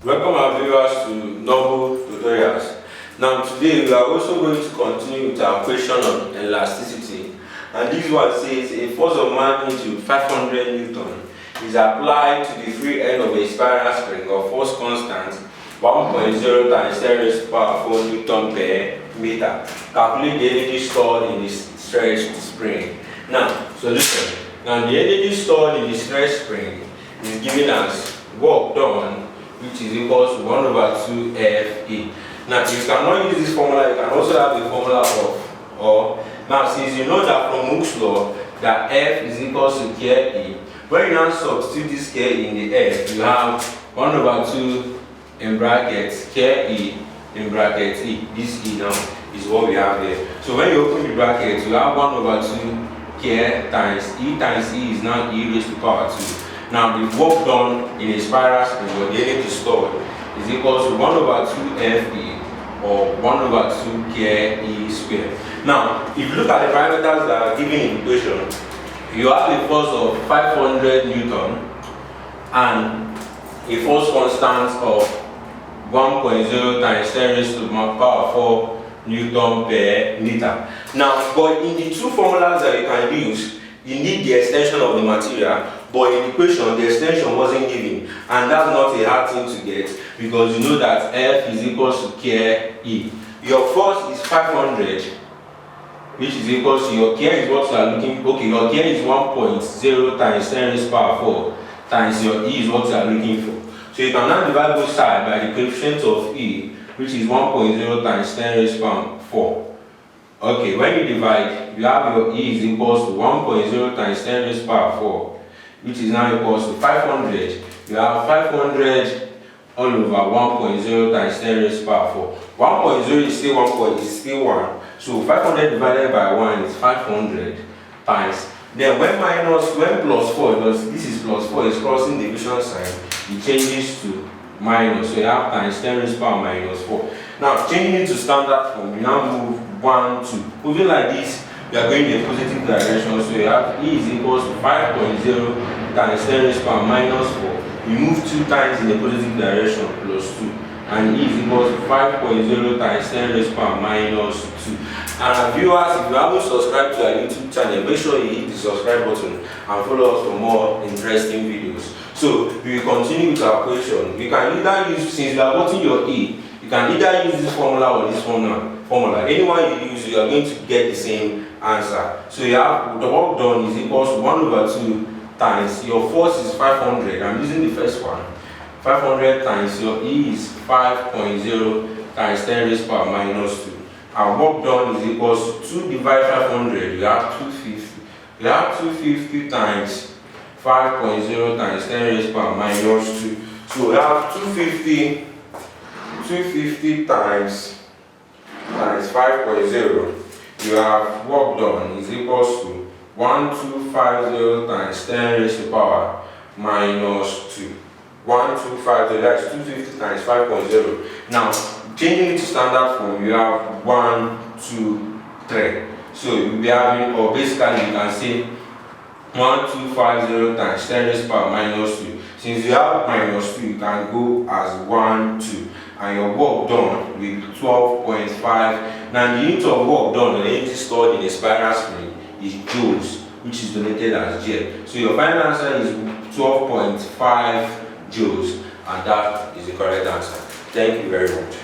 Welcome our viewers to Novel Tutorials. Now today we are also going to continue with our question on elasticity, and this one says a force of magnitude 500 Newton is applied to the free end of a spiral spring of force constant 1.0 times 10 raised to the power 4 Newton per meter. Calculate the energy stored in the stretched spring. Now solution. Now the energy stored in the stretched spring is given as work done, which is equals to 1 over 2 Fa. Now, if you cannot use this formula, you can also have the formula of or. Now, since you know that from Hooks law that F is equals to Ke, when you now substitute this Ke in the F, you have 1 over 2 in brackets Ke in bracket E. This E now is what we have there. So when you open the brackets, you have 1 over 2 Ke times E is now E raised to power 2. Now the work done in a spiral spring or the energy stored is equal to 1 over 2 Fe or 1 over 2 Ke squared. Now, if you look at the parameters that are given in the equation, you have a force of 500 Newton and a force constant of 1.0 times 10 raised to the power 4 Newton per meter. Now, but in the two formulas that you can use, you need the extension of the material, but in the equation the extension wasn't given, and that's not a hard thing to get because you know that F is equals to Ke. Your force is 500, which is equals to your Ke is what you are looking for. Okay, your Ke is 1.0 times 10 raised to the power 4 times your E is what you are looking for. So you can now divide both sides by the coefficient of E, which is 1.0 times 10 raised to the power 4. Okay, when you divide, you have your E is equals to 1.0 times 10 raised to the power 4, which is now equals to 500. You have 500 all over 1.0 times 10 raised to the power 4. 1.0 is still 1 is still 1. So 500 divided by 1 is 500 times. Then when plus 4, because this is plus 4 is crossing the division sign, it changes to minus. So you have times 10 raised to the power minus 4. Now changing it to standard form, you now move 1, 2. Moving like this, you are going in a positive direction. So you have E is equals to 5.0 times 10 raised to the power minus 4. You move 2 times in a positive direction plus 2. And E is equals to 5.0 times 10 raised to the power minus 2. And viewers, if you haven't subscribed to our YouTube channel, make sure you hit the subscribe button and follow us for more interesting videos. So we will continue with our question. You can either use, since you are getting your E, you can either use this formula or this formula. Anyone you use, you are going to get the same answer. So you have the work done is equals to 1 over 2 times your force is 500. I'm using the first one. 500 times your E is 5.0 times 10 raised to the power minus 2. Our work done is equals to 2 divided 500. You have 250. You have 250 times 5.0 times 10 raised to the power minus 2. So we have 250 times 5.0. You have work done is equals to 1250 times 10 raised to the power minus 2. 1250, that's 250 times 5.0. Now, changing it to standard form, you have 1, 2, 3. So you'll be having, or basically you can say 1250 times 10 raised to the power minus 2. Since you have minus 2, you can go as 1, 2. And your work done will be 12.5. Now the unit of work done and energy stored in a spiral spring is joules, which is denoted as J. So your final answer is 12.5 joules, and that is the correct answer. Thank you very much.